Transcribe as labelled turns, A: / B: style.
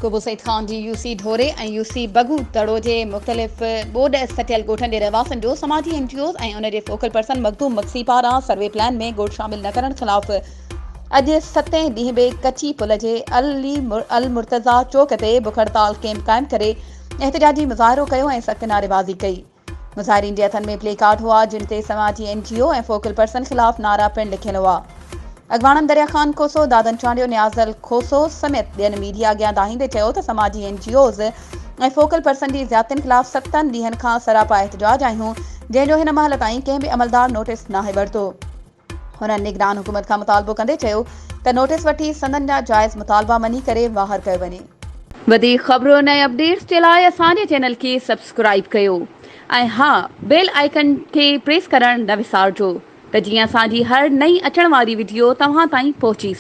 A: कुबू सईद ख़ान जी UC ढोरे ऐं UC बगू Daro जे मुख़्तलिफ़ बोर्ड सटियल ॻोठनि जे रहवासनि जो समाजी NGOs ऐं उन जे फोकल पर्सन मखदूम मक्सी पारां सर्वे प्लान में ॻोठ शामिल न करण ख़िलाफ़ अॼु 7 ॾींहं बे कची पुल जे अल मुर्तज़ा चौक ते बुख हड़ताल कैंप क़ाइमु करे एहतजाजी मुज़ाहिरो कयो ऐं सख़्त नारेबाज़ी कई। मुज़ाहिरीन जे हथनि में प्ले कार्ड हुआ जिन ते समाजी NGO ऐं फोकल पर्सन ख़िलाफ़ नारा पिणु लिखियल हुआ। अगवाणम दरिया ख़ान खोसो दादन चांडियो न्याज़ल खोसो समेत ॿियनि मीडिया अॻियां दाहींदे चयो त समाजी NGOs ऐं फोकल पर्सन जी ज़्यादतियुनि ख़िलाफ़ 7 ॾींहनि खां सरापा एहतजाज आहियूं जंहिंजो हिन महिल ताईं कंहिं बि अमलदार नोटिस नाहे वरितो। हुननि निगरान हुकूमत खां मुतालबो कंदे चयो त नोटिस वठी संदनि जा जाइज़ मुतालबा मञी करे ॿाहिरि कयो वञे। वधीक ख़बरुनि ऐं अपडेट्स जे लाइ असांजे चैनल खे सब्सक्राइब कयो ऐं हा बेल आइकन खे प्रेस करणु न विसारिजो त जीअं असांजी हर नई अचण वारी वीडियो तव्हां ताईं पहुची